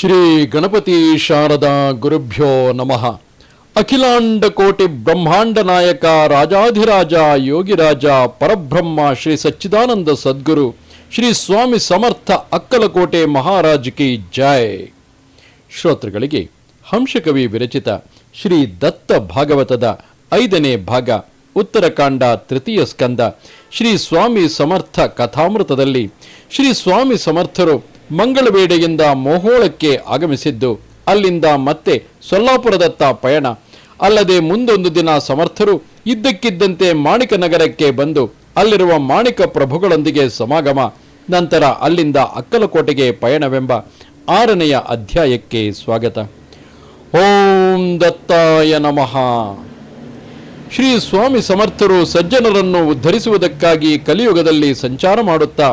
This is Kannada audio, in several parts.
ಶ್ರೀ ಗಣಪತಿ ಶಾರದಾ ಗುರುಭ್ಯೋ ನಮಃ. ಅಖಿಲಾಂಡ ಕೋಟಿ ಬ್ರಹ್ಮಾಂಡ ನಾಯಕ ರಾಜಾಧಿರಾಜ ಯೋಗಿರಾಜ ಪರಬ್ರಹ್ಮ ಶ್ರೀ ಸಚ್ಚಿದಾನಂದ ಸದ್ಗುರು ಶ್ರೀ ಸ್ವಾಮಿ ಸಮರ್ಥ ಅಕ್ಕಲಕೋಟೆ ಮಹಾರಾಜ್ ಕಿ ಜೈ. ಶ್ರೋತೃಗಳಿಗೆ ಹಂಸಕವಿ ವಿರಚಿತ ಶ್ರೀ ದತ್ತ ಭಾಗವತದ 5ನೇ ಭಾಗ ಉತ್ತರಕಾಂಡ ತೃತೀಯ ಸ್ಕಂದ ಶ್ರೀ ಸ್ವಾಮಿ ಸಮರ್ಥ ಕಥಾಮೃತದಲ್ಲಿ ಶ್ರೀ ಸ್ವಾಮಿ ಸಮರ್ಥರು ಮಂಗಳವೇಡೆಯಿಂದ ಮೋಹೋಳಕ್ಕೆ ಆಗಮಿಸಿದ್ದು, ಅಲ್ಲಿಂದ ಮತ್ತೆ ಸೊಲ್ಲಾಪುರದತ್ತ ಪಯಣ. ಅಲ್ಲದೆ ಮುಂದೊಂದು ದಿನ ಸಮರ್ಥರು ಇದ್ದಕ್ಕಿದ್ದಂತೆ ಮಾಣಿಕ ನಗರಕ್ಕೆ ಬಂದು ಅಲ್ಲಿರುವ ಮಾಣಿಕ ಪ್ರಭುಗಳೊಂದಿಗೆ ಸಮಾಗಮ. ನಂತರ ಅಲ್ಲಿಂದ ಅಕ್ಕಲಕೋಟೆಗೆ ಪಯಣವೆಂಬ 6ನೆಯ ಅಧ್ಯಾಯಕ್ಕೆ ಸ್ವಾಗತ. ಓಂ ದತ್ತಾಯ ನಮಃ. ಶ್ರೀ ಸ್ವಾಮಿ ಸಮರ್ಥರು ಸಜ್ಜನರನ್ನು ಉದ್ಧರಿಸುವುದಕ್ಕಾಗಿ ಕಲಿಯುಗದಲ್ಲಿ ಸಂಚಾರ ಮಾಡುತ್ತಾ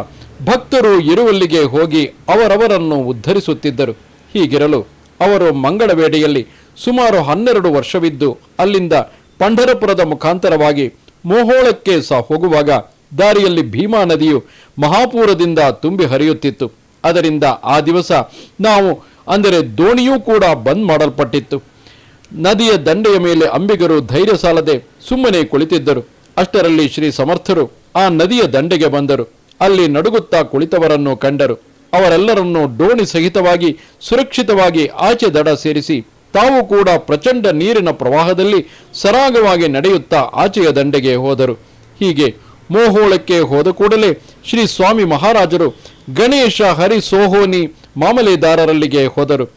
ಭಕ್ತರು ಇರುವಲ್ಲಿಗೆ ಹೋಗಿ ಅವರವರನ್ನು ಉದ್ಧರಿಸುತ್ತಿದ್ದರು. ಹೀಗಿರಲು ಅವರು ಮಂಗಳವೇಡೆಯಲ್ಲಿ ಸುಮಾರು 12 ವರ್ಷವಿದ್ದು ಅಲ್ಲಿಂದ ಪಂಢರಪುರದ ಮುಖಾಂತರವಾಗಿ ಮೋಹೋಳಕ್ಕೆ ಹೋಗುವಾಗ ದಾರಿಯಲ್ಲಿ ಭೀಮಾ ನದಿಯು ಮಹಾಪೂರದಿಂದ ತುಂಬಿ ಹರಿಯುತ್ತಿತ್ತು. ಅದರಿಂದ ಆ ದಿವಸ ದೋಣಿಯೂ ಕೂಡ ಬಂದ್ ಮಾಡಲ್ಪಟ್ಟಿತ್ತು. ನದಿಯ ದಂಡೆಯ ಮೇಲೆ ಅಂಬಿಗರು ಧೈರ್ಯ ಸಾಲದೆ ಸುಮ್ಮನೆ ಕುಳಿತಿದ್ದರು. ಅಷ್ಟರಲ್ಲಿ ಶ್ರೀ ಸಮರ್ಥರು ಆ ನದಿಯ ದಂಡೆಗೆ ಬಂದರು. ಅಲ್ಲಿ ನಡುಗುತ್ತಾ ಕುಳಿತವರನ್ನು ಕಂಡರು. ಅವರೆಲ್ಲರನ್ನೂ ಡೋಣಿ ಸಹಿತವಾಗಿ ಸುರಕ್ಷಿತವಾಗಿ ಆಚೆ ದಡ ಸೇರಿಸಿ ತಾವು ಕೂಡ ಪ್ರಚಂಡ ನೀರಿನ ಪ್ರವಾಹದಲ್ಲಿ ಸರಾಗವಾಗಿ ನಡೆಯುತ್ತಾ ಆಚೆಯ ದಂಡೆಗೆ ಹೋದರು. ಹೀಗೆ ಮೋಹೋಳಕ್ಕೆ ಹೋದ ಕೂಡಲೇ ಶ್ರೀ ಸ್ವಾಮಿ ಮಹಾರಾಜರು ಗಣೇಶ ಹರಿ ಸೋಹೋನಿ ಮಾಮಲೆದಾರರಲ್ಲಿಗೆ ಹೋದರು.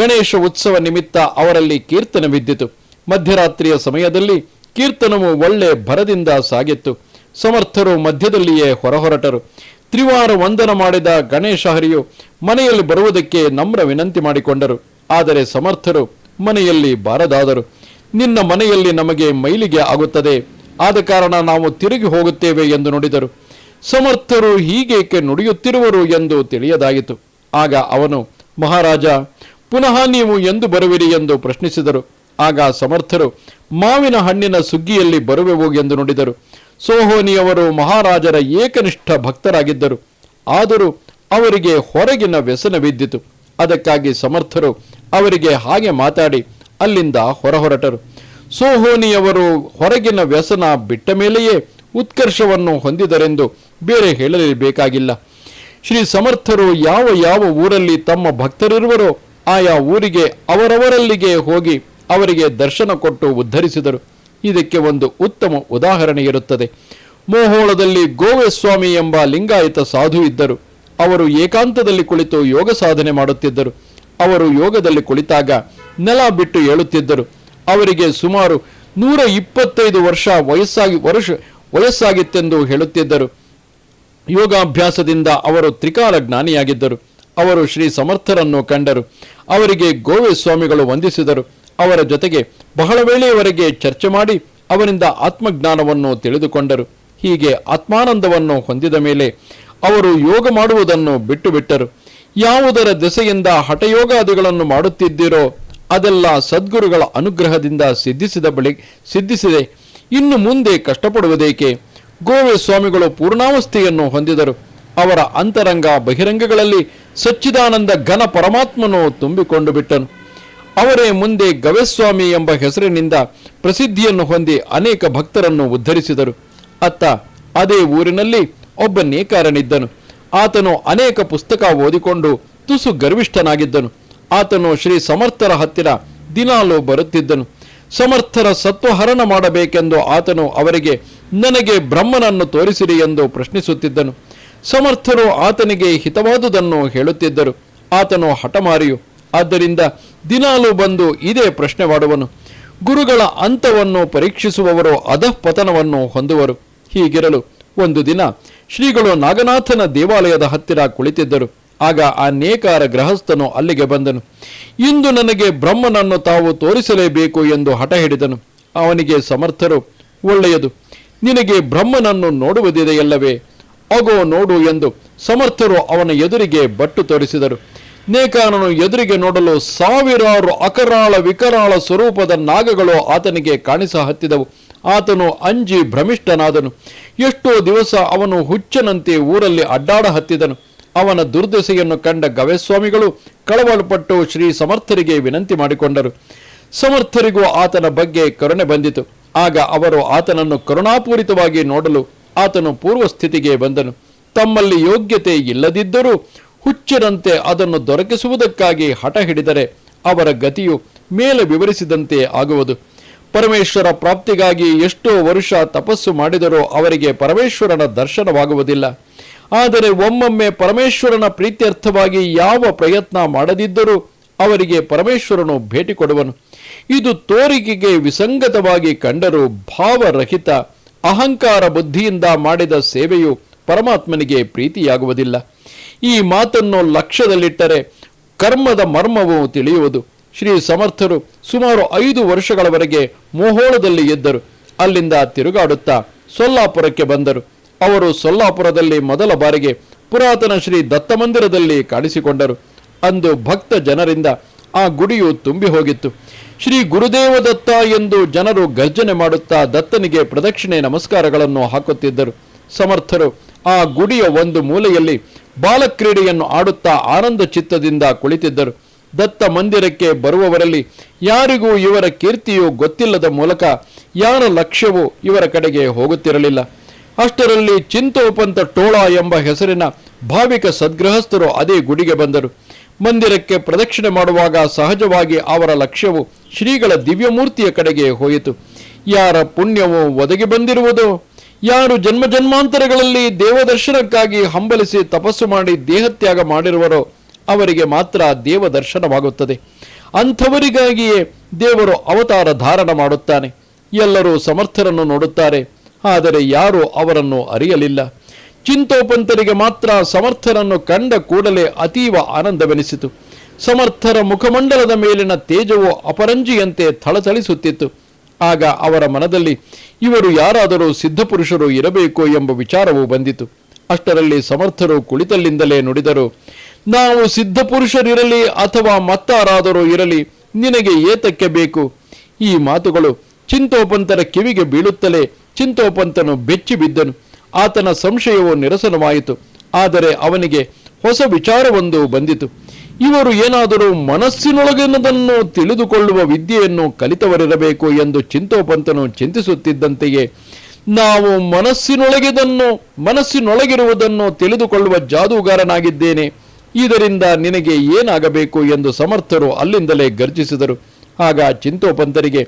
ಗಣೇಶ ಉತ್ಸವ ನಿಮಿತ್ತ ಅವರಲ್ಲಿ ಕೀರ್ತನ ಬಿದ್ದಿತು. ಮಧ್ಯರಾತ್ರಿಯ ಸಮಯದಲ್ಲಿ ಕೀರ್ತನವು ಒಳ್ಳೆ ಭರದಿಂದ ಸಾಗಿತ್ತು. ಸಮರ್ಥರು ಮಧ್ಯದಲ್ಲಿಯೇ ಹೊರಹೊರಟರು. ತ್ರಿವಾರ ವಂದನ ಮಾಡಿದ ಗಣೇಶ ಹರಿಯು ಮನೆಯಲ್ಲಿ ಬರುವುದಕ್ಕೆ ನಮ್ರ ವಿನಂತಿ ಮಾಡಿಕೊಂಡರು. ಆದರೆ ಸಮರ್ಥರು ಮನೆಯಲ್ಲಿ ಬಾರದಾದರು. ನಿನ್ನ ಮನೆಯಲ್ಲಿ ನಮಗೆ ಮೈಲಿಗೆ ಆಗುತ್ತದೆ, ಆದ ಕಾರಣ ನಾವು ತಿರುಗಿ ಹೋಗುತ್ತೇವೆ ಎಂದು ನುಡಿದರು. ಸಮರ್ಥರು ಹೀಗೇಕೆ ನುಡಿಯುತ್ತಿರುವರು ಎಂದು ತಿಳಿಯದಾಯಿತು. ಆಗ ಅವನು, ಮಹಾರಾಜ, ಪುನಃ ನೀವು ಎಂದು ಬರುವಿರಿ ಎಂದು ಪ್ರಶ್ನಿಸಿದರು. ಆಗ ಸಮರ್ಥರು ಮಾವಿನ ಹಣ್ಣಿನ ಸುಗ್ಗಿಯಲ್ಲಿ ಬರುವೆವು ಎಂದು ನುಡಿದರು. ಸೋಹೋನಿಯವರು ಮಹಾರಾಜರ ಏಕನಿಷ್ಠ ಭಕ್ತರಾಗಿದ್ದರು. ಆದರೂ ಅವರಿಗೆ ಹೊರಗಿನ ವ್ಯಸನ ಬಿದ್ದಿತು. ಅದಕ್ಕಾಗಿ ಸಮರ್ಥರು ಅವರಿಗೆ ಹಾಗೆ ಮಾತಾಡಿ ಅಲ್ಲಿಂದ ಹೊರಹೊರಟರು. ಸೋಹೋನಿಯವರು ಹೊರಗಿನ ವ್ಯಸನ ಬಿಟ್ಟ ಮೇಲೆಯೇ ಉತ್ಕರ್ಷವನ್ನು ಹೊಂದಿದರೆಂದು ಬೇರೆ ಹೇಳಲೇಬೇಕಾಗಿಲ್ಲ. ಶ್ರೀ ಸಮರ್ಥರು ಯಾವ ಯಾವ ಊರಲ್ಲಿ ತಮ್ಮ ಭಕ್ತರಿರುವರೋ ಆಯಾ ಊರಿಗೆ ಅವರವರಲ್ಲಿಗೆ ಹೋಗಿ ಅವರಿಗೆ ದರ್ಶನ ಕೊಟ್ಟು ಉದ್ಧರಿಸಿದರು. ಇದಕ್ಕೆ ಒಂದು ಉತ್ತಮ ಉದಾಹರಣೆ ಇರುತ್ತದೆ. ಮೋಹೋಳದಲ್ಲಿ ಗೋವೆಸ್ವಾಮಿ ಎಂಬ ಲಿಂಗಾಯತ ಸಾಧು ಇದ್ದರು. ಅವರು ಏಕಾಂತದಲ್ಲಿ ಕುಳಿತು ಯೋಗ ಸಾಧನೆ ಮಾಡುತ್ತಿದ್ದರು. ಅವರು ಯೋಗದಲ್ಲಿ ಕುಳಿತಾಗ ನೆಲ ಬಿಟ್ಟು ಏಳುತ್ತಿದ್ದರು. ಅವರಿಗೆ ಸುಮಾರು 125 ವರ್ಷ ವಯಸ್ಸಾಗಿತ್ತೆಂದು ಹೇಳುತ್ತಿದ್ದರು. ಯೋಗಾಭ್ಯಾಸದಿಂದ ಅವರು ತ್ರಿಕಾಲ ಜ್ಞಾನಿಯಾಗಿದ್ದರು. ಅವರು ಶ್ರೀ ಸಮರ್ಥರನ್ನು ಕಂಡರು. ಅವರಿಗೆ ಗೋವೆಸ್ವಾಮಿಗಳು ವಂದಿಸಿದರು. ಅವರ ಜೊತೆಗೆ ಬಹಳ ವೇಳೆಯವರೆಗೆ ಚರ್ಚೆ ಮಾಡಿ ಅವರಿಂದ ಆತ್ಮಜ್ಞಾನವನ್ನು ತಿಳಿದುಕೊಂಡರು. ಹೀಗೆ ಆತ್ಮಾನಂದವನ್ನು ಹೊಂದಿದ ಮೇಲೆ ಅವರು ಯೋಗ ಮಾಡುವುದನ್ನು ಬಿಟ್ಟು ಬಿಟ್ಟರು. ಯಾವುದರ ದೆಸೆಯಿಂದ ಹಠಯೋಗಾದಿಗಳನ್ನು ಮಾಡುತ್ತಿದ್ದೀರೋ ಅದೆಲ್ಲ ಸದ್ಗುರುಗಳ ಅನುಗ್ರಹದಿಂದ ಸಿದ್ಧಿಸಿದೆ. ಇನ್ನು ಮುಂದೆ ಕಷ್ಟಪಡುವುದೇಕೆ? ಗೋವೆಸ್ವಾಮಿಗಳು ಪೂರ್ಣಾವಸ್ಥೆಯನ್ನು ಹೊಂದಿದರು. ಅವರ ಅಂತರಂಗ ಬಹಿರಂಗಗಳಲ್ಲಿ ಸಚ್ಚಿದಾನಂದ ಘನ ಪರಮಾತ್ಮನು ತುಂಬಿಕೊಂಡು ಬಿಟ್ಟನು. ಅವರೇ ಮುಂದೆ ಗವೆಸ್ವಾಮಿ ಎಂಬ ಹೆಸರಿನಿಂದ ಪ್ರಸಿದ್ಧಿಯನ್ನು ಹೊಂದಿ ಅನೇಕ ಭಕ್ತರನ್ನು ಉದ್ಧರಿಸಿದರು. ಅತ್ತ ಅದೇ ಊರಿನಲ್ಲಿ ಒಬ್ಬ ನೇಕಾರನಿದ್ದನು. ಆತನು ಅನೇಕ ಪುಸ್ತಕ ಓದಿಕೊಂಡು ತುಸು ಗರ್ವಿಷ್ಠನಾಗಿದ್ದನು. ಆತನು ಶ್ರೀ ಸಮರ್ಥರ ಹತ್ತಿರ ದಿನಾಲೂ ಬರುತ್ತಿದ್ದನು. ಸಮರ್ಥರ ಸತ್ವಹರಣ ಮಾಡಬೇಕೆಂದು ಆತನು ಅವರಿಗೆ ನನಗೆ ಬ್ರಹ್ಮನನ್ನು ತೋರಿಸಿರಿ ಎಂದು ಪ್ರಶ್ನಿಸುತ್ತಿದ್ದನು. ಸಮರ್ಥರು ಆತನಿಗೆ ಹಿತವಾದುದನ್ನು ಹೇಳುತ್ತಿದ್ದರು. ಆತನು ಹಠಮಾರಿಯು. ಆದ್ದರಿಂದ ದಿನಾಲೂ ಬಂದು ಇದೇ ಪ್ರಶ್ನೆ ಮಾಡುವನು. ಗುರುಗಳ ಅಂತವನ್ನು ಪರೀಕ್ಷಿಸುವವರು ಅಧಃಪತನವನ್ನು ಹೊಂದುವರು. ಹೀಗಿರಲು ಒಂದು ದಿನ ಶ್ರೀಗಳು ನಾಗನಾಥನ ದೇವಾಲಯದ ಹತ್ತಿರ ಕುಳಿತಿದ್ದರು. ಆಗ ಆ ನೇಕಾರ ಗೃಹಸ್ಥನು ಅಲ್ಲಿಗೆ ಬಂದನು. ಇಂದು ನನಗೆ ಬ್ರಹ್ಮನನ್ನು ತಾವು ತೋರಿಸಲೇಬೇಕು ಎಂದು ಹಠ ಹಿಡಿದನು. ಅವನಿಗೆ ಸಮರ್ಥರು, ಒಳ್ಳೆಯದು, ನಿನಗೆ ಬ್ರಹ್ಮನನ್ನು ನೋಡುವುದಿದೆಯಲ್ಲವೇ? ಅಗೋ ನೋಡು ಎಂದು ಸಮರ್ಥರು ಅವನ ಎದುರಿಗೆ ಬಟ್ಟು ತೋರಿಸಿದರು. ನೇಕಾರನು ಎದುರಿಗೆ ನೋಡಲು ಸಾವಿರಾರು ಅಕರಾಳ ವಿಕರಾಳ ಸ್ವರೂಪದ ನಾಗಗಳು ಆತನಿಗೆ ಕಾಣಿಸ ಹತ್ತಿದವು. ಆತನು ಅಂಜಿ ಭ್ರಮಿಷ್ಠನಾದನು. ಎಷ್ಟೋ ದಿವಸ ಅವನು ಹುಚ್ಚನಂತೆ ಊರಲ್ಲಿ ಅಡ್ಡಾಡ ಹತ್ತಿದನು. ಅವನ ದುರ್ದಶೆಯನ್ನು ಕಂಡ ಗವೇಸ್ವಾಮಿಗಳು ಕಳವಳಪಟ್ಟು ಶ್ರೀ ಸಮರ್ಥರಿಗೆ ವಿನಂತಿ ಮಾಡಿಕೊಂಡರು. ಸಮರ್ಥರಿಗೂ ಆತನ ಬಗ್ಗೆ ಕರುಣೆ ಬಂದಿತು. ಆಗ ಅವರು ಆತನನ್ನು ಕರುಣಾಪೂರಿತವಾಗಿ ನೋಡಲು ಆತನು ಪೂರ್ವ ಸ್ಥಿತಿಗೆ ಬಂದನು. ತಮ್ಮಲ್ಲಿ ಯೋಗ್ಯತೆ ಇಲ್ಲದಿದ್ದರೂ ಹುಚ್ಚರಂತೆ ಅದನ್ನು ದೊರಕಿಸುವುದಕ್ಕಾಗಿ ಹಠ ಹಿಡಿದರೆ ಅವರ ಗತಿಯು ಮೇಲೆ ವಿವರಿಸಿದಂತೆ ಆಗುವುದು. ಪರಮೇಶ್ವರ ಪ್ರಾಪ್ತಿಗಾಗಿ ಎಷ್ಟೋ ವರ್ಷ ತಪಸ್ಸು ಮಾಡಿದರೂ ಅವರಿಗೆ ಪರಮೇಶ್ವರನ ದರ್ಶನವಾಗುವುದಿಲ್ಲ. ಆದರೆ ಒಮ್ಮೊಮ್ಮೆ ಪರಮೇಶ್ವರನ ಪ್ರೀತ್ಯರ್ಥವಾಗಿ ಯಾವ ಪ್ರಯತ್ನ ಮಾಡದಿದ್ದರೂ ಅವರಿಗೆ ಪರಮೇಶ್ವರನು ಭೇಟಿ ಕೊಡುವನು. ಇದು ತೋರಿಕೆಗೆ ವಿಸಂಗತವಾಗಿ ಕಂಡರೂ ಭಾವರಹಿತ ಅಹಂಕಾರ ಬುದ್ಧಿಯಿಂದ ಮಾಡಿದ ಸೇವೆಯು ಪರಮಾತ್ಮನಿಗೆ ಪ್ರೀತಿಯಾಗುವುದಿಲ್ಲ. ಈ ಮಾತನ್ನು ಲಕ್ಷ್ಯದಲ್ಲಿಟ್ಟರೆ ಕರ್ಮದ ಮರ್ಮವು ತಿಳಿಯುವುದು. ಶ್ರೀ ಸಮರ್ಥರು ಸುಮಾರು 5 ವರ್ಷಗಳವರೆಗೆ ಮೋಹೋಳದಲ್ಲಿ ಇದ್ದರು. ಅಲ್ಲಿಂದ ತಿರುಗಾಡುತ್ತಾ ಸೊಲ್ಲಾಪುರಕ್ಕೆ ಬಂದರು. ಅವರು ಸೊಲ್ಲಾಪುರದಲ್ಲಿ ಮೊದಲ ಬಾರಿಗೆ ಪುರಾತನ ಶ್ರೀ ದತ್ತ ಮಂದಿರದಲ್ಲಿ ಕಾಣಿಸಿಕೊಂಡರು. ಅಂದು ಭಕ್ತ ಜನರಿಂದ ಆ ಗುಡಿಯು ತುಂಬಿ ಹೋಗಿತ್ತು. ಶ್ರೀ ಗುರುದೇವ ದತ್ತ ಎಂದು ಜನರು ಗರ್ಜನೆ ಮಾಡುತ್ತಾ ದತ್ತನಿಗೆ ಪ್ರದಕ್ಷಿಣೆ ನಮಸ್ಕಾರಗಳನ್ನು ಹಾಕುತ್ತಿದ್ದರು. ಸಮರ್ಥರು ಆ ಗುಡಿಯ ಒಂದು ಮೂಲೆಯಲ್ಲಿ ಬಾಲಕ್ರೀಡೆಯನ್ನು ಆಡುತ್ತಾ ಆನಂದ ಚಿತ್ತದಿಂದ ಕುಳಿತಿದ್ದರು. ದತ್ತ ಮಂದಿರಕ್ಕೆ ಬರುವವರಲ್ಲಿ ಯಾರಿಗೂ ಇವರ ಕೀರ್ತಿಯು ಗೊತ್ತಿಲ್ಲದ ಮೂಲಕ ಯಾರ ಲಕ್ಷ್ಯವೂ ಇವರ ಕಡೆಗೆ ಹೋಗುತ್ತಿರಲಿಲ್ಲ. ಅಷ್ಟರಲ್ಲಿ ಚಿಂತೋಪಂತ ಟೋಳ ಎಂಬ ಹೆಸರಿನ ಭಾವಿಕ ಸದ್ಗೃಹಸ್ಥರು ಅದೇ ಗುಡಿಗೆ ಬಂದರು. ಮಂದಿರಕ್ಕೆ ಪ್ರದಕ್ಷಿಣೆ ಮಾಡುವಾಗ ಸಹಜವಾಗಿ ಅವರ ಲಕ್ಷ್ಯವು ಶ್ರೀಗಳ ದಿವ್ಯಮೂರ್ತಿಯ ಕಡೆಗೆ ಹೋಯಿತು. ಯಾರ ಪುಣ್ಯವು ಒದಗಿ ಬಂದಿರುವುದೋ, ಯಾರು ಜನ್ಮ ಜನ್ಮಾಂತರಗಳಲ್ಲಿ ದೇವದರ್ಶನಕ್ಕಾಗಿ ಹಂಬಲಿಸಿ ತಪಸ್ಸು ಮಾಡಿ ದೇಹತ್ಯಾಗ ಮಾಡಿರುವರೋ ಅವರಿಗೆ ಮಾತ್ರ ದೇವ ದರ್ಶನವಾಗುತ್ತದೆ. ಅಂಥವರಿಗಾಗಿಯೇ ದೇವರು ಅವತಾರ ಧಾರಣ ಮಾಡುತ್ತಾನೆ. ಎಲ್ಲರೂ ಸಮರ್ಥರನ್ನು ನೋಡುತ್ತಾರೆ, ಆದರೆ ಯಾರೂ ಅವರನ್ನು ಅರಿಯಲಿಲ್ಲ. ಚಿಂತೋಪಂತರಿಗೆ ಮಾತ್ರ ಸಮರ್ಥರನ್ನು ಕಂಡ ಕೂಡಲೇ ಅತೀವ ಆನಂದವೆನಿಸಿತು. ಸಮರ್ಥರ ಮುಖಮಂಡಲದ ಮೇಲಿನ ತೇಜವು ಅಪರಂಜಿಯಂತೆ ಥಳಥಳಿಸುತ್ತಿತ್ತು. ಆಗ ಅವರ ಮನದಲ್ಲಿ ಇವರು ಯಾರಾದರೂ ಸಿದ್ಧಪುರುಷರು ಇರಬೇಕು ಎಂಬ ವಿಚಾರವೂ ಬಂದಿತು. ಅಷ್ಟರಲ್ಲಿ ಸಮರ್ಥರು ಕುಳಿತಲ್ಲಿಂದಲೇ ನುಡಿದರು, ನಾವು ಸಿದ್ಧಪುರುಷರಿರಲಿ ಅಥವಾ ಮತ್ತಾರಾದರೂ ಇರಲಿ, ನಿನಗೆ ಏತಕ್ಕೆ ಬೇಕು? ಈ ಮಾತುಗಳು ಚಿಂತೋಪಂತರ ಕಿವಿಗೆ ಬೀಳುತ್ತಲೇ ಚಿಂತೋಪಂತನು ಬೆಚ್ಚಿ ಬಿದ್ದನು. ಆತನ ಸಂಶಯವು ನಿರಸನವಾಯಿತು. ಆದರೆ ಅವನಿಗೆ ಹೊಸ ವಿಚಾರವೊಂದು ಬಂದಿತು. ಇವರು ಏನಾದರೂ ಮನಸ್ಸಿನೊಳಗಿನದನ್ನು ತಿಳಿದುಕೊಳ್ಳುವ ವಿದ್ಯೆಯನ್ನು ಕಲಿತವರಿರಬೇಕು ಎಂದು ಚಿಂತೋಪಂತನು ಚಿಂತಿಸುತ್ತಿದ್ದಂತೆಯೇ, ನಾವು ಮನಸ್ಸಿನೊಳಗಿರುವುದನ್ನು ತಿಳಿದುಕೊಳ್ಳುವ ಜಾದೂಗಾರನಾಗಿದ್ದೇನೆ, ಇದರಿಂದ ನಿನಗೆ ಏನಾಗಬೇಕು ಎಂದು ಸಮರ್ಥರು ಅಲ್ಲಿಂದಲೇ ಗರ್ಜಿಸಿದರು. ಆಗ ಚಿಂತೋಪಂತರಿಗೆ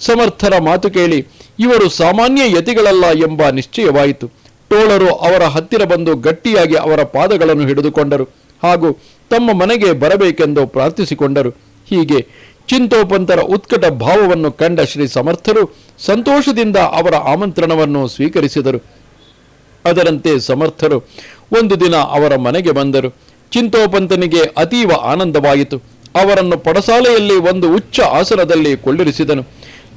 ಸಮರ್ಥರ ಮಾತು ಕೇಳಿ ಇವರು ಸಾಮಾನ್ಯ ಯತಿಗಳಲ್ಲ ಎಂಬ ನಿಶ್ಚಯವಾಯಿತು. ಟೋಳರು ಅವರ ಹತ್ತಿರ ಬಂದು ಗಟ್ಟಿಯಾಗಿ ಅವರ ಪಾದಗಳನ್ನು ಹಿಡಿದುಕೊಂಡರು ಹಾಗೂ ತಮ್ಮ ಮನೆಗೆ ಬರಬೇಕೆಂದು ಪ್ರಾರ್ಥಿಸಿಕೊಂಡರು. ಹೀಗೆ ಚಿಂತೋಪಂತರ ಉತ್ಕಟ ಭಾವವನ್ನು ಕಂಡ ಶ್ರೀ ಸಮರ್ಥರು ಸಂತೋಷದಿಂದ ಅವರ ಆಮಂತ್ರಣವನ್ನು ಸ್ವೀಕರಿಸಿದರು. ಅದರಂತೆ ಸಮರ್ಥರು ಒಂದು ದಿನ ಅವರ ಮನೆಗೆ ಬಂದರು. ಚಿಂತೋಪಂತನಿಗೆ ಅತೀವ ಆನಂದವಾಯಿತು. ಅವರನ್ನು ಪಡಸಾಲೆಯಲ್ಲಿ ಒಂದು ಉಚ್ಚ ಆಸನದಲ್ಲಿ ಕೊಳ್ಳಿರಿಸಿದನು.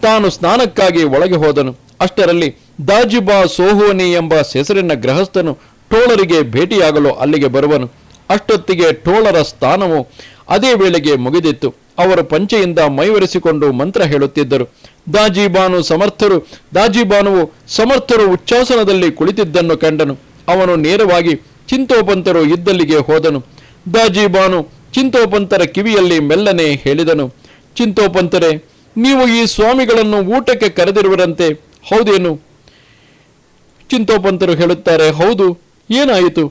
ತಾನು ಸ್ನಾನಕ್ಕಾಗಿ ಒಳಗೆ ಹೋದನು. ಅಷ್ಟರಲ್ಲಿ ದಾಜಿಬಾ ಸೋಹೋನಿ ಎಂಬ ಹೆಸರಿನ ಗೃಹಸ್ಥನು ಟೋಳರಿಗೆ ಭೇಟಿಯಾಗಲು ಅಲ್ಲಿಗೆ ಬರುವನು. ಅಷ್ಟೊತ್ತಿಗೆ ಟೋಳರ ಸ್ಥಾನವು ಅದೇ ವೇಳೆಗೆ ಮುಗಿದಿತ್ತು. ಅವರು ಪಂಚೆಯಿಂದ ಮೈವರಿಸಿಕೊಂಡು ಮಂತ್ರ ಹೇಳುತ್ತಿದ್ದರು. ದಾಜಿಬಾನುವು ಸಮರ್ಥರು ಉಚ್ಚಾಸನದಲ್ಲಿ ಕುಳಿತಿದ್ದನ್ನು ಕಂಡನು. ಅವನು ನೇರವಾಗಿ ಚಿಂತೋಪಂತರು ಇದ್ದಲ್ಲಿಗೆ ಹೋದನು. ದಾಜಿಬಾನು ಚಿಂತೋಪಂತರ ಕಿವಿಯಲ್ಲಿ ಮೆಲ್ಲನೆ ಹೇಳಿದನು, ಚಿಂತೋಪಂತರೇ, ನೀವು ಈ ಸ್ವಾಮಿಗಳನ್ನು ಊಟಕ್ಕೆ ಕರೆದಿರುವರಂತೆ, ಹೌದೇನು? ಚಿಂತೋಪಂತರು ಹೇಳುತ್ತಾರೆ, ಹೌದು. ಏನಾಯಿತು?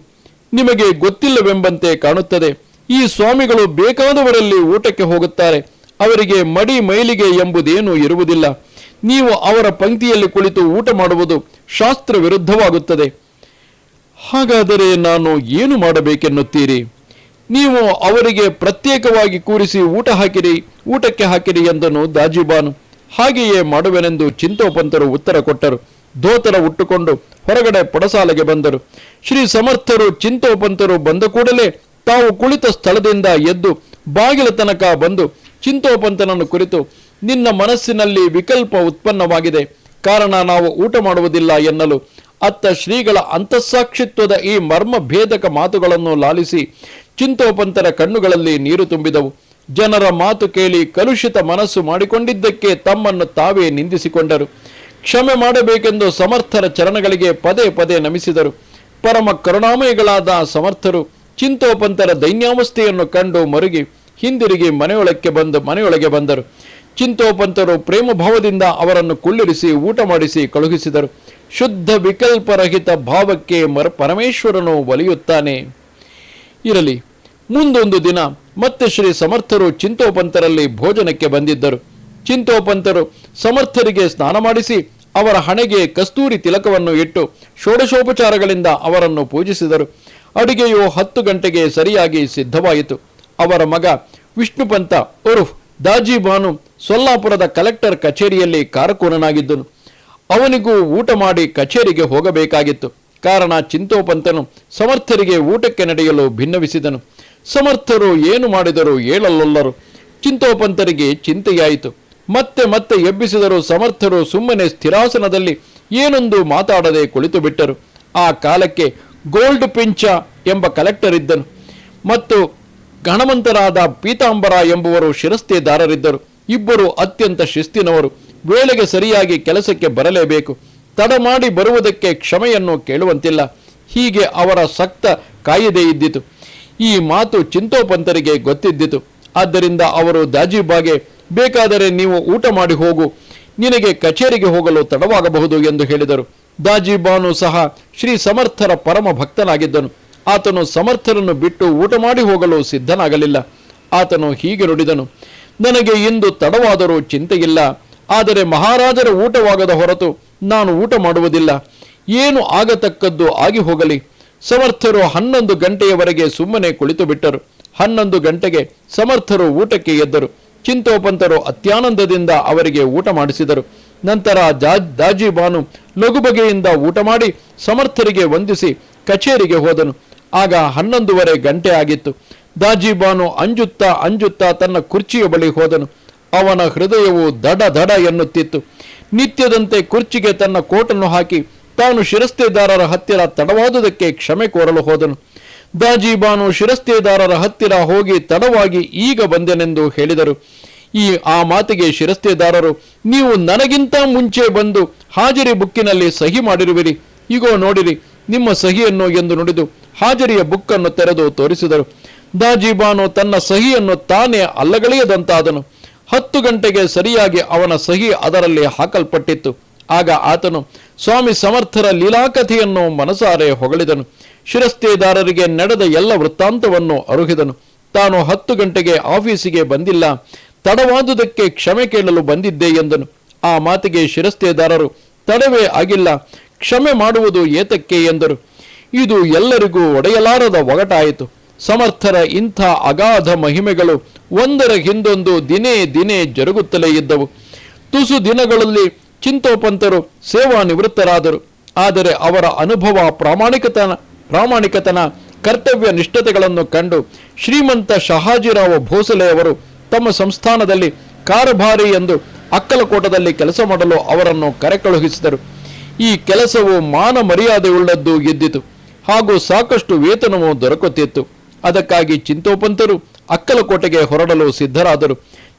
ನಿಮಗೆ ಗೊತ್ತಿಲ್ಲವೆಂಬಂತೆ ಕಾಣುತ್ತದೆ. ಈ ಸ್ವಾಮಿಗಳು ಬೇಕಾದವರಲ್ಲಿ ಊಟಕ್ಕೆ ಹೋಗುತ್ತಾರೆ. ಅವರಿಗೆ ಮಡಿ ಮೈಲಿಗೆ ಎಂಬುದೇನೂ ಇರುವುದಿಲ್ಲ. ನೀವು ಅವರ ಪಂಕ್ತಿಯಲ್ಲಿ ಕುಳಿತು ಊಟ ಮಾಡುವುದು ಶಾಸ್ತ್ರ ವಿರುದ್ಧವಾಗುತ್ತದೆ. ಹಾಗಾದರೆ ನಾನು ಏನು ಮಾಡಬೇಕೆನ್ನುತ್ತೀರಿ? ನೀವು ಅವರಿಗೆ ಪ್ರತ್ಯೇಕವಾಗಿ ಕೂರಿಸಿ ಊಟಕ್ಕೆ ಹಾಕಿರಿ ಎಂದನು ದಾಜಿಬಾನು. ಹಾಗೆಯೇ ಮಾಡುವೆನೆಂದು ಚಿಂತೋಪಂತರು ಉತ್ತರ ಕೊಟ್ಟರು. ಧೋತರ ಉಟ್ಟುಕೊಂಡು ಹೊರಗಡೆ ಪಡಸಾಲೆಗೆ ಬಂದರು. ಶ್ರೀ ಸಮರ್ಥರು ಚಿಂತೋಪಂತರು ಬಂದ ಕೂಡಲೇ ತಾವು ಕುಳಿತ ಸ್ಥಳದಿಂದ ಎದ್ದು ಬಾಗಿಲ ತನಕ ಬಂದು ಚಿಂತೋಪಂತನನ್ನು ಕುರಿತು, ನಿನ್ನ ಮನಸ್ಸಿನಲ್ಲಿ ವಿಕಲ್ಪ ಉತ್ಪನ್ನವಾಗಿದೆ, ಕಾರಣ ನಾವು ಊಟ ಮಾಡುವುದಿಲ್ಲ ಎನ್ನಲು ಅತ್ತ ಶ್ರೀಗಳ ಅಂತಸ್ಸಾಕ್ಷಿತ್ವದ ಈ ಮರ್ಮ ಭೇದಕ ಮಾತುಗಳನ್ನು ಲಾಲಿಸಿ ಚಿಂತೋಪಂತರ ಕಣ್ಣುಗಳಲ್ಲಿ ನೀರು ತುಂಬಿದವು. ಜನರ ಮಾತು ಕೇಳಿ ಕಲುಷಿತ ಮನಸ್ಸು ಮಾಡಿಕೊಂಡಿದ್ದಕ್ಕೆ ತಮ್ಮನ್ನು ತಾವೇ ನಿಂದಿಸಿಕೊಂಡರು. ಕ್ಷಮೆ ಮಾಡಬೇಕೆಂದು ಸಮರ್ಥರ ಚರಣಗಳಿಗೆ ಪದೇ ಪದೇ ನಮಿಸಿದರು. ಪರಮ ಕರುಣಾಮಯಿಗಳಾದ ಸಮರ್ಥರು ಚಿಂತೋಪಂತರ ದೈನ್ಯಾವಸ್ಥೆಯನ್ನು ಕಂಡು ಮರುಗಿ ಹಿಂದಿರುಗಿ ಮನೆಯೊಳಗೆ ಬಂದರು. ಚಿಂತೋಪಂತರು ಪ್ರೇಮ ಭಾವದಿಂದ ಅವರನ್ನು ಕುಳ್ಳಿರಿಸಿ ಊಟ ಮಾಡಿಸಿ ಕಳುಹಿಸಿದರು. ಶುದ್ಧ ವಿಕಲ್ಪರಹಿತ ಭಾವಕ್ಕೆ ಪರಮೇಶ್ವರನು ಒಲಿಯುತ್ತಾನೆ. ಇರಲಿ, ಮುಂದೊಂದು ದಿನ ಮತ್ತೆ ಶ್ರೀ ಸಮರ್ಥರು ಚಿಂತೋಪಂತರಲ್ಲಿ ಭೋಜನಕ್ಕೆ ಬಂದಿದ್ದರು. ಚಿಂತೋಪಂತರು ಸಮರ್ಥರಿಗೆ ಸ್ನಾನ ಮಾಡಿಸಿ ಅವರ ಹಣೆಗೆ ಕಸ್ತೂರಿ ತಿಲಕವನ್ನು ಇಟ್ಟು ಷೋಡಶೋಪಚಾರಗಳಿಂದ ಅವರನ್ನು ಪೂಜಿಸಿದರು. ಅಡುಗೆಯು 10 ಗಂಟೆಗೆ ಸರಿಯಾಗಿ ಸಿದ್ಧವಾಯಿತು. ಅವರ ಮಗ ವಿಷ್ಣುಪಂತ ಉರ್ಫ್ ದಾಜಿ ಬಾನು ಸೊಲ್ಲಾಪುರದ ಕಲೆಕ್ಟರ್ ಕಚೇರಿಯಲ್ಲಿ ಕಾರಕೂನನಾಗಿದ್ದನು. ಅವನಿಗೂ ಊಟ ಮಾಡಿ ಕಚೇರಿಗೆ ಹೋಗಬೇಕಾಗಿತ್ತು. ಕಾರಣ ಚಿಂತೋಪಂತನು ಸಮರ್ಥರಿಗೆ ಊಟಕ್ಕೆ ನಡೆಯಲು ಭಿನ್ನವಿಸಿದನು. ಸಮರ್ಥರು ಏನು ಮಾಡಿದರೂ ಏಳಲೊಲ್ಲರು. ಚಿಂತೋಪಂತರಿಗೆ ಚಿಂತೆಯಾಯಿತು. ಮತ್ತೆ ಮತ್ತೆ ಎಬ್ಬಿಸಿದರೂ ಸಮರ್ಥರು ಸುಮ್ಮನೆ ಸ್ಥಿರಾಸನದಲ್ಲಿ ಏನೊಂದು ಮಾತಾಡದೆ ಕುಳಿತು ಬಿಟ್ಟರು. ಆ ಕಾಲಕ್ಕೆ ಗೋಲ್ಡ್ ಪಿಂಚ ಎಂಬ ಕಲೆಕ್ಟರ್ ಇದ್ದನು ಮತ್ತು ಗಣಮಂತರಾದ ಪೀತಾಂಬರ ಎಂಬುವರು ಶಿರಸ್ತೆದಾರರಿದ್ದರು. ಇಬ್ಬರು ಅತ್ಯಂತ ಶಿಸ್ತಿನವರು. ವೇಳೆಗೆ ಸರಿಯಾಗಿ ಕೆಲಸಕ್ಕೆ ಬರಲೇಬೇಕು. ತಡ ಮಾಡಿ ಬರುವುದಕ್ಕೆ ಕ್ಷಮೆಯನ್ನು ಕೇಳುವಂತಿಲ್ಲ. ಹೀಗೆ ಅವರ ಸಕ್ತ ಕಾಯಿದೆ ಇದ್ದಿತು. ಈ ಮಾತು ಚಿಂತೋಪಂತರಿಗೆ ಗೊತ್ತಿದ್ದಿತು. ಆದ್ದರಿಂದ ಅವರು ದಾಜಿಬಾಗೆ, ಬೇಕಾದರೆ ನೀವು ಊಟ ಮಾಡಿ ಹೋಗು, ನಿನಗೆ ಕಚೇರಿಗೆ ಹೋಗಲು ತಡವಾಗಬಹುದು ಎಂದು ಹೇಳಿದರು. ದಾಜಿಬಾನು ಸಹ ಶ್ರೀ ಸಮರ್ಥರ ಪರಮ ಭಕ್ತನಾಗಿದ್ದನು. ಆತನು ಸಮರ್ಥರನ್ನು ಬಿಟ್ಟು ಊಟ ಮಾಡಿ ಹೋಗಲು ಸಿದ್ಧನಾಗಲಿಲ್ಲ. ಆತನು ಹೀಗೆ ನುಡಿದನು: ನನಗೆ ಇಂದು ತಡವಾದರೂ ಚಿಂತೆಯಿಲ್ಲ, ಆದರೆ ಮಹಾರಾಜರ ಊಟವಾಗದ ಹೊರತು ನಾನು ಊಟ ಮಾಡುವುದಿಲ್ಲ. ಏನು ಆಗತಕ್ಕದ್ದು ಆಗಿ ಹೋಗಲಿ. ಸಮರ್ಥರು 11 ಗಂಟೆಯವರೆಗೆ ಸುಮ್ಮನೆ ಕುಳಿತು ಬಿಟ್ಟರು. 11 ಗಂಟೆಗೆ ಸಮರ್ಥರು ಊಟಕ್ಕೆ ಎದ್ದರು. ಚಿಂತೋಪಂತರು ಅತ್ಯಾನಂದದಿಂದ ಅವರಿಗೆ ಊಟ ಮಾಡಿಸಿದರು. ನಂತರ ದಾಜಿಬಾನು ಲಘುಬಗೆಯಿಂದ ಊಟ ಮಾಡಿ ಸಮರ್ಥರಿಗೆ ವಂದಿಸಿ ಕಚೇರಿಗೆ ಹೋದನು. ಆಗ 11:30 ಗಂಟೆ ಆಗಿತ್ತು. ದಾಜಿಬಾನು ಅಂಜುತ್ತಾ ತನ್ನ ಕುರ್ಚಿಯ ಬಳಿ ಹೋದನು. ಅವನ ಹೃದಯವು ದಡ ದಡ ಎನ್ನುತ್ತಿತ್ತು. ನಿತ್ಯದಂತೆ ಕುರ್ಚಿಗೆ ತನ್ನ ಕೋಟನ್ನು ಹಾಕಿ ತಾನು ಶಿರಸ್ತೆದಾರರ ಹತ್ತಿರ ತಡವಾದುದಕ್ಕೆ ಕ್ಷಮೆ ಕೋರಲು ಹೋದನು. ದಾಜಿಬಾನು ಶಿರಸ್ತೆದಾರರ ಹತ್ತಿರ ಹೋಗಿ ತಡವಾಗಿ ಈಗ ಬಂದೆನೆಂದು ಹೇಳಿದರು. ಆ ಮಾತಿಗೆ ಶಿರಸ್ತೆದಾರರು, ನೀವು ನನಗಿಂತ ಮುಂಚೆ ಬಂದು ಹಾಜರಿ ಬುಕ್ಕಿನಲ್ಲಿ ಸಹಿ ಮಾಡಿರುವಿರಿ, ಈಗೋ ನೋಡಿರಿ ನಿಮ್ಮ ಸಹಿಯನ್ನು ಎಂದು ನುಡಿದು ಹಾಜರಿಯ ಬುಕ್ಕನ್ನು ತೆರೆದು ತೋರಿಸಿದರು. ದಾಜಿಬಾನು ತನ್ನ ಸಹಿಯನ್ನು ತಾನೇ ಅಲ್ಲಗಳೆಯದಂತಾದನು. 10 ಗಂಟೆಗೆ ಸರಿಯಾಗಿ ಅವನ ಸಹಿ ಅದರಲ್ಲಿ ಹಾಕಲ್ಪಟ್ಟಿತ್ತು. ಆಗ ಆತನು ಸ್ವಾಮಿ ಸಮರ್ಥರ ಲೀಲಾಕಥೆಯನ್ನು ಮನಸಾರೆ ಹೊಗಳಿದನು. ಶಿರಸ್ತೆದಾರರಿಗೆ ನಡೆದ ಎಲ್ಲ ವೃತ್ತಾಂತವನ್ನು ಅರುಹಿದನು. ತಾನು 10 ಗಂಟೆಗೆ ಆಫೀಸಿಗೆ ಬಂದಿಲ್ಲ, ತಡವಾದುದಕ್ಕೆ ಕ್ಷಮೆ ಕೇಳಲು ಬಂದಿದ್ದೆ ಎಂದನು. ಆ ಮಾತಿಗೆ ಶಿರಸ್ತೆದಾರರು, ತಡವೇ ಆಗಿಲ್ಲ, ಕ್ಷಮೆ ಮಾಡುವುದು ಏತಕ್ಕೆ ಎಂದರು. ಇದು ಎಲ್ಲರಿಗೂ ಒಡೆಯಲಾರದ ಒಗಟಾಯಿತು. ಸಮರ್ಥರ ಇಂಥ ಅಗಾಧ ಮಹಿಮೆಗಳು ಒಂದರ ಹಿಂದೊಂದು ದಿನೇ ಜರುಗುತ್ತಲೇ ಇದ್ದವು. ತುಸು ದಿನಗಳಲ್ಲಿ ಚಿಂತೋಪಂತರು ಸೇವಾ ನಿವೃತ್ತರಾದರು. ಆದರೆ ಅವರ ಅನುಭವ, ಪ್ರಾಮಾಣಿಕತನ, ಕರ್ತವ್ಯ ನಿಷ್ಠತೆಗಳನ್ನು ಕಂಡು ಶ್ರೀಮಂತ ಶಹಾಜಿರಾವ್ ಭೋಸಲೆ ಅವರು ತಮ್ಮ ಸಂಸ್ಥಾನದಲ್ಲಿ ಕಾರಭಾರಿ ಎಂದು ಅಕ್ಕಲಕೋಟದಲ್ಲಿ ಕೆಲಸ ಮಾಡಲು ಅವರನ್ನು ಕರೆಕಳುಹಿಸಿದರು. ಈ ಕೆಲಸವು ಮಾನ ಮರ್ಯಾದೆಯುಳ್ಳದ್ದು ಇದ್ದಿತು ಹಾಗೂ ಸಾಕಷ್ಟು ವೇತನವೂ ದೊರಕುತ್ತಿತ್ತು. ಅದಕ್ಕಾಗಿ ಚಿಂತೋಪಂತರು ಅಕ್ಕಲಕೋಟೆಗೆ ಹೊರಡಲು ಸಿದ್ಧರಾದರು.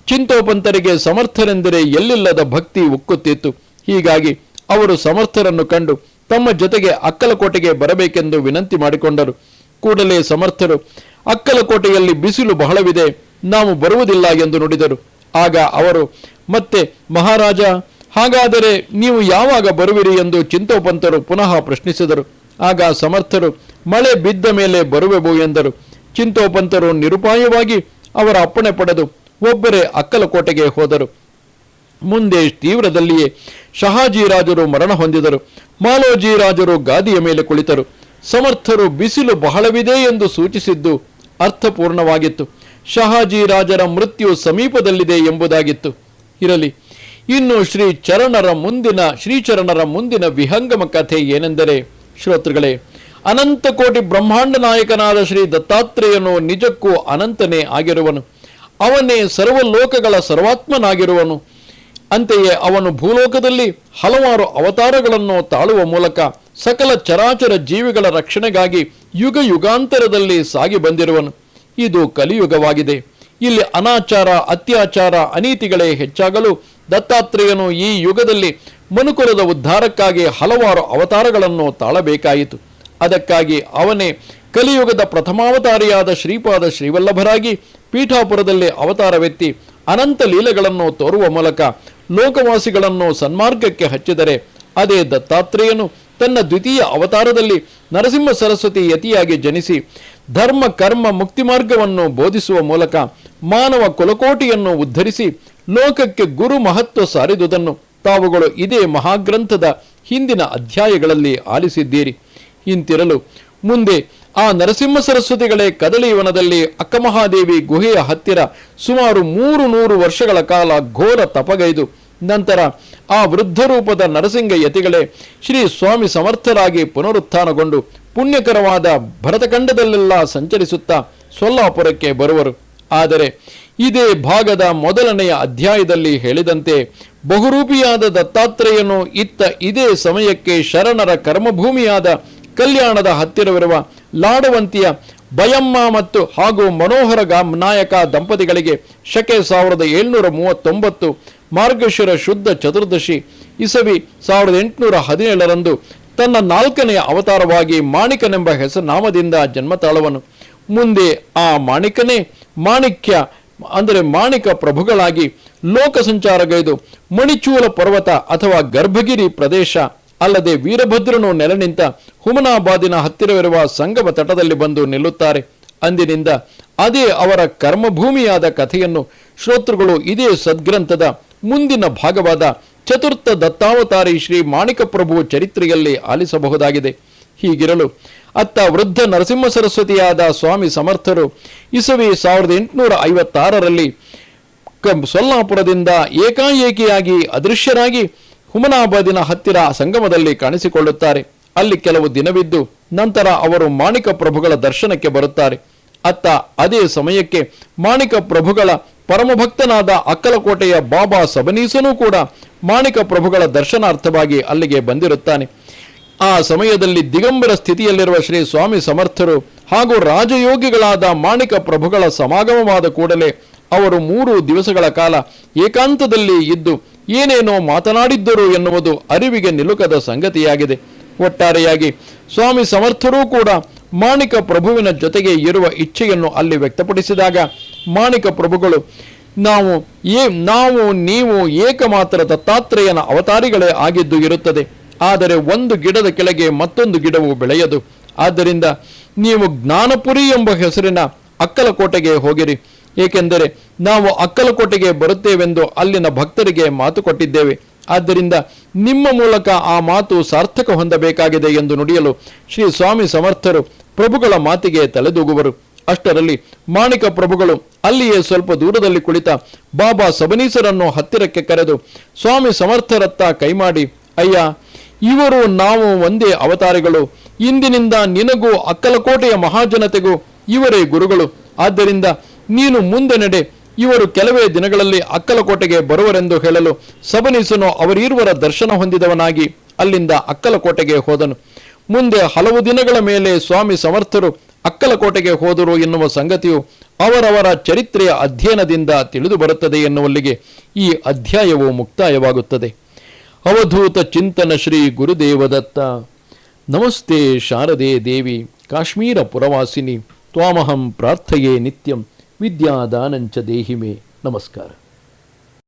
ಚಿಂತೋಪಂತರಿಗೆ ಸಮರ್ಥರೆಂದರೆ ಎಲ್ಲಿಲ್ಲದ ಭಕ್ತಿ ಉಕ್ಕುತ್ತಿತ್ತು. ಹೀಗಾಗಿ ಅವರು ಸಮರ್ಥರನ್ನು ಕಂಡು ತಮ್ಮ ಜೊತೆಗೆ ಅಕ್ಕಲಕೋಟೆಗೆ ಬರಬೇಕೆಂದು ವಿನಂತಿ ಮಾಡಿಕೊಂಡರು. ಕೂಡಲೇ ಸಮರ್ಥರು, ಅಕ್ಕಲಕೋಟೆಯಲ್ಲಿ ಬಿಸಿಲು ಬಹಳವಿದೆ, ನಾವು ಬರುವುದಿಲ್ಲ ಎಂದು ನುಡಿದರು. ಆಗ ಅವರು ಮತ್ತೆ, ಮಹಾರಾಜ, ಹಾಗಾದರೆ ನೀವು ಯಾವಾಗ ಬರುವಿರಿ ಎಂದು ಚಿಂತೋಪಂತರು ಪುನಃ ಪ್ರಶ್ನಿಸಿದರು. ಆಗ ಸಮರ್ಥರು, ಮಳೆ ಬಿದ್ದ ಮೇಲೆ ಬರುವೆವು ಎಂದರು. ಚಿಂತೋಪಂತರು ನಿರುಪಾಯವಾಗಿ ಅವರ ಅಪ್ಪಣೆ ಪಡೆದು ಒಬ್ಬರೇ ಅಕ್ಕಲಕೋಟೆಗೆ ಹೋದರು. ಮುಂದೆ ತೀವ್ರದಲ್ಲಿಯೇ ಶಹಾಜಿರಾಜರು ಮರಣ ಹೊಂದಿದರು. ಮಾಲೋಜಿರಾಜರು ಗಾದಿಯ ಮೇಲೆ ಕುಳಿತರು. ಸಮರ್ಥರು ಬಿಸಿಲು ಬಹಳವಿದೆ ಎಂದು ಸೂಚಿಸಿದ್ದು ಅರ್ಥಪೂರ್ಣವಾಗಿತ್ತು. ಶಹಾಜಿರಾಜರ ಮೃತ್ಯು ಸಮೀಪದಲ್ಲಿದೆ ಎಂಬುದಾಗಿತ್ತು. ಇರಲಿ, ಇನ್ನು ಶ್ರೀಚರಣರ ಮುಂದಿನ ವಿಹಂಗಮ ಕಥೆ ಏನೆಂದರೆ, ಶ್ರೋತೃಗಳೇ, ಅನಂತ ಕೋಟಿ ಬ್ರಹ್ಮಾಂಡ ನಾಯಕನಾದ ಶ್ರೀ ದತ್ತಾತ್ರೇಯನು ನಿಜಕ್ಕೂ ಅನಂತನೇ ಆಗಿರುವನು. ಅವನೇ ಸರ್ವಲೋಕಗಳ ಸರ್ವಾತ್ಮನಾಗಿರುವನು. ಅಂತೆಯೇ ಅವನು ಭೂಲೋಕದಲ್ಲಿ ಹಲವಾರು ಅವತಾರಗಳನ್ನು ತಾಳುವ ಮೂಲಕ ಸಕಲ ಚರಾಚರ ಜೀವಿಗಳ ರಕ್ಷಣೆಗಾಗಿ ಯುಗ ಯುಗಾಂತರದಲ್ಲಿ ಸಾಗಿ ಬಂದಿರುವನು. ಇದು ಕಲಿಯುಗವಾಗಿದೆ. ಇಲ್ಲಿ ಅನಾಚಾರ, ಅತ್ಯಾಚಾರ, ಅನೀತಿಗಳೇ ಹೆಚ್ಚಾಗಲು ದತ್ತಾತ್ರೇಯನು ಈ ಯುಗದಲ್ಲಿ ಮನುಕುಲದ ಉದ್ಧಾರಕ್ಕಾಗಿ ಹಲವಾರು ಅವತಾರಗಳನ್ನು ತಾಳಬೇಕಾಯಿತು. ಅದಕ್ಕಾಗಿ ಅವನೇ ಕಲಿಯುಗದ ಪ್ರಥಮಾವತಾರಿಯಾದ ಶ್ರೀಪಾದ ಶ್ರೀವಲ್ಲಭರಾಗಿ ಪೀಠಾಪುರದಲ್ಲಿ ಅವತಾರವೆತ್ತಿ ಅನಂತ ಲೀಲೆಗಳನ್ನು ತೋರುವ ಮೂಲಕ ಲೋಕವಾಸಿಗಳನ್ನು ಸನ್ಮಾರ್ಗಕ್ಕೆ ಹಚ್ಚಿದರೆ, ಅದೇ ದತ್ತಾತ್ರೇಯನು ತನ್ನ ದ್ವಿತೀಯ ಅವತಾರದಲ್ಲಿ ನರಸಿಂಹ ಸರಸ್ವತಿ ಯತಿಯಾಗಿ ಜನಿಸಿ ಧರ್ಮ ಕರ್ಮ ಮುಕ್ತಿ ಮಾರ್ಗವನ್ನು ಬೋಧಿಸುವ ಮೂಲಕ ಮಾನವ ಕುಲಕೋಟಿಯನ್ನು ಉದ್ಧರಿಸಿ ಲೋಕಕ್ಕೆ ಗುರು ಮಹತ್ವ ಸಾರಿದುದನ್ನು ತಾವುಗಳು ಇದೇ ಮಹಾಗ್ರಂಥದ ಹಿಂದಿನ ಅಧ್ಯಾಯಗಳಲ್ಲಿ ಆಲಿಸಿದ್ದೀರಿ. ಇಂತಿರಲು ಮುಂದೆ ಆ ನರಸಿಂಹ ಸರಸ್ವತಿಗಳೇ ಕದಳಿವನದಲ್ಲಿ ಅಕ್ಕಮಹಾದೇವಿ ಗುಹೆಯ ಹತ್ತಿರ ಸುಮಾರು 300 ವರ್ಷಗಳ ಕಾಲ ಘೋರ ತಪಗೈದು ನಂತರ ಆ ವೃದ್ಧ ರೂಪದ ನರಸಿಂಹ ಯತಿಗಳೇ ಶ್ರೀ ಸ್ವಾಮಿ ಸಮರ್ಥರಾಗಿ ಪುನರುತ್ಥಾನಗೊಂಡು ಪುಣ್ಯಕರವಾದ ಭರತಖಂಡದಲ್ಲೆಲ್ಲ ಸಂಚರಿಸುತ್ತಾ ಸೊಲ್ಲಾಪುರಕ್ಕೆ ಬರುವರು. ಆದರೆ ಇದೇ ಭಾಗದ ಮೊದಲನೆಯ ಅಧ್ಯಾಯದಲ್ಲಿ ಹೇಳಿದಂತೆ ಬಹುರೂಪಿಯಾದ ದತ್ತಾತ್ರೇಯನು ಇತ್ತ ಇದೇ ಸಮಯಕ್ಕೆ ಶರಣರ ಕರ್ಮಭೂಮಿಯಾದ ಕಲ್ಯಾಣದ ಹತ್ತಿರವಿರುವ ಲಾಡವಂತಿಯ ಬಯಮ್ಮ ಮತ್ತು ಹಾಗೂ ಮನೋಹರ ನಾಯಕ ದಂಪತಿಗಳಿಗೆ ಶಕೆ 1739 ಮಾರ್ಗಶಿರ ಶುದ್ಧ ಚತುರ್ದಶಿ ಇಸವಿ 1817 ತನ್ನ 4ನೆಯ ಅವತಾರವಾಗಿ ಮಾಣಿಕನೆಂಬ ಹೆಸರುನಾಮದಿಂದ ಜನ್ಮ ತಾಳುವನು. ಮುಂದೆ ಆ ಮಾಣಿಕನೇ ಮಾಣಿಕ್ಯ ಅಂದರೆ ಮಾಣಿಕ ಪ್ರಭುಗಳಾಗಿ ಲೋಕ ಸಂಚಾರಗೈದು ಮಣಿಚೂಲ ಪರ್ವತ ಅಥವಾ ಗರ್ಭಗಿರಿ ಪ್ರದೇಶ ಅಲ್ಲದೆ ವೀರಭದ್ರನು ನೆಲೆ ನಿಂತ ಹುಮನಾಬಾದಿನ ಹತ್ತಿರವಿರುವ ಸಂಗಮ ತಟದಲ್ಲಿ ಬಂದು ನಿಲ್ಲುತ್ತಾರೆ. ಅಂದಿನಿಂದ ಅದೇ ಅವರ ಕರ್ಮಭೂಮಿಯಾದ ಕಥೆಯನ್ನು ಶ್ರೋತೃಗಳು ಇದೇ ಸದ್ಗ್ರಂಥದ ಮುಂದಿನ ಭಾಗವಾದ ಚತುರ್ಥ ದತ್ತಾವತಾರಿ ಶ್ರೀ ಮಾಣಿಕ ಪ್ರಭು ಚರಿತ್ರೆಯಲ್ಲಿ ಆಲಿಸಬಹುದಾಗಿದೆ. ಹೀಗಿರಲು ಅತ್ತ ವೃದ್ಧ ನರಸಿಂಹ ಸರಸ್ವತಿಯಾದ ಸ್ವಾಮಿ ಸಮರ್ಥರು ಇಸವಿ 1856ರಲ್ಲಿ ಸೊಲ್ಲಾಪುರದಿಂದ ಏಕಾಏಕಿಯಾಗಿ ಅದೃಶ್ಯರಾಗಿ ಹುಮನಾಬಾದಿನ ಹತ್ತಿರ ಸಂಗಮದಲ್ಲಿ ಕಾಣಿಸಿಕೊಳ್ಳುತ್ತಾರೆ. ಅಲ್ಲಿ ಕೆಲವು ದಿನವಿದ್ದು ನಂತರ ಅವರು ಮಾಣಿಕ ಪ್ರಭುಗಳ ದರ್ಶನಕ್ಕೆ ಬರುತ್ತಾರೆ. ಅತ್ತ ಅದೇ ಸಮಯಕ್ಕೆ ಮಾಣಿಕ ಪ್ರಭುಗಳ ಪರಮಭಕ್ತನಾದ ಅಕ್ಕಲಕೋಟೆಯ ಬಾಬಾ ಸಬನೀಸನೂ ಕೂಡ ಮಾಣಿಕ ಪ್ರಭುಗಳ ದರ್ಶನಾರ್ಥವಾಗಿ ಅಲ್ಲಿಗೆ ಬಂದಿರುತ್ತಾನೆ. ಆ ಸಮಯದಲ್ಲಿ ದಿಗಂಬರ ಸ್ಥಿತಿಯಲ್ಲಿರುವ ಶ್ರೀ ಸ್ವಾಮಿ ಸಮರ್ಥರು ಹಾಗೂ ರಾಜಯೋಗಿಗಳಾದ ಮಾಣಿಕ ಪ್ರಭುಗಳ ಸಮಾಗಮವಾದ ಕೂಡಲೇ ಅವರು 3 ದಿವಸಗಳ ಕಾಲ ಏಕಾಂತದಲ್ಲಿ ಇದ್ದು ಏನೇನೋ ಮಾತನಾಡಿದ್ದರು ಎನ್ನುವುದು ಅರಿವಿಗೆ ನಿಲುಕದ ಸಂಗತಿಯಾಗಿದೆ. ಒಟ್ಟಾರೆಯಾಗಿ ಸ್ವಾಮಿ ಸಮರ್ಥರೂ ಕೂಡ ಮಾಣಿಕ ಪ್ರಭುವಿನ ಜೊತೆಗೆ ಇರುವ ಇಚ್ಛೆಯನ್ನು ಅಲ್ಲಿ ವ್ಯಕ್ತಪಡಿಸಿದಾಗ ಮಾಣಿಕ ಪ್ರಭುಗಳು ನಾವು ನೀವು ಏಕಮಾತ್ರ ದತ್ತಾತ್ರೇಯನ ಅವತಾರಿಗಳೇ ಆಗಿದ್ದು ಇರುತ್ತದೆ. ಆದರೆ ಒಂದು ಗಿಡದ ಕೆಳಗೆ ಮತ್ತೊಂದು ಗಿಡವು ಬೆಳೆಯದು. ಆದ್ದರಿಂದ ನೀವು ಜ್ಞಾನಪುರಿ ಎಂಬ ಹೆಸರಿನ ಅಕ್ಕಲಕೋಟೆಗೆ ಹೋಗಿರಿ. ಏಕೆಂದರೆ ನಾವು ಅಕ್ಕಲಕೋಟೆಗೆ ಬರುತ್ತೇವೆಂದು ಅಲ್ಲಿನ ಭಕ್ತರಿಗೆ ಮಾತು ಕೊಟ್ಟಿದ್ದೇವೆ. ಆದ್ದರಿಂದ ನಿಮ್ಮ ಮೂಲಕ ಆ ಮಾತು ಸಾರ್ಥಕ ಹೊಂದಬೇಕಾಗಿದೆ ಎಂದು ನುಡಿಯಲು ಶ್ರೀ ಸ್ವಾಮಿ ಸಮರ್ಥರು ಪ್ರಭುಗಳ ಮಾತಿಗೆ ತಲೆದೂಗುವರು. ಅಷ್ಟರಲ್ಲಿ ಮಾಣಿಕ ಪ್ರಭುಗಳು ಅಲ್ಲಿಯೇ ಸ್ವಲ್ಪ ದೂರದಲ್ಲಿ ಕುಳಿತ ಬಾಬಾ ಸಬನೀಸರನ್ನು ಹತ್ತಿರಕ್ಕೆ ಕರೆದು ಸ್ವಾಮಿ ಸಮರ್ಥರತ್ತ ಕೈಮಾಡಿ, ಅಯ್ಯ, ಇವರು ನಾವು ಒಂದೇ ಅವತಾರಿಗಳು. ಇಂದಿನಿಂದ ನಿನಗೂ ಅಕ್ಕಲಕೋಟೆಯ ಮಹಾಜನತೆಗೂ ಇವರೇ ಗುರುಗಳು. ಆದ್ದರಿಂದ ನೀನು ಮುಂದೆ ನಡೆ. ಇವರು ಕೆಲವೇ ದಿನಗಳಲ್ಲಿ ಅಕ್ಕಲಕೋಟೆಗೆ ಬರುವರೆಂದು ಹೇಳಲು ಸಬನೀಸನು ಅವರೀರ್ವರ ದರ್ಶನ ಹೊಂದಿದವನಾಗಿ ಅಲ್ಲಿಂದ ಅಕ್ಕಲಕೋಟೆಗೆ ಹೋದನು. ಮುಂದೆ ಹಲವು ದಿನಗಳ ಮೇಲೆ ಸ್ವಾಮಿ ಸಮರ್ಥರು ಅಕ್ಕಲಕೋಟೆಗೆ ಹೋದರು ಎನ್ನುವ ಸಂಗತಿಯು ಅವರವರ ಚರಿತ್ರೆಯ ಅಧ್ಯಯನದಿಂದ ತಿಳಿದು ಬರುತ್ತದೆ ಎನ್ನುವಲ್ಲಿಗೆ ಈ ಅಧ್ಯಾಯವು ಮುಕ್ತಾಯವಾಗುತ್ತದೆ. ಅವಧೂತ ಚಿಂತನ ಶ್ರೀ ಗುರುದೇವದತ್ತ. ನಮಸ್ತೆ ಶಾರದೆ ದೇವಿ ಕಾಶ್ಮೀರ ಪುರವಾಸಿನಿ ತ್ವಾಮಹಂ ಪ್ರಾರ್ಥಯೇ ನಿತ್ಯಂ ವಿದ್ಯಾದಾನಂಚ ದೇಹಿಮೆ. ನಮಸ್ಕಾರ.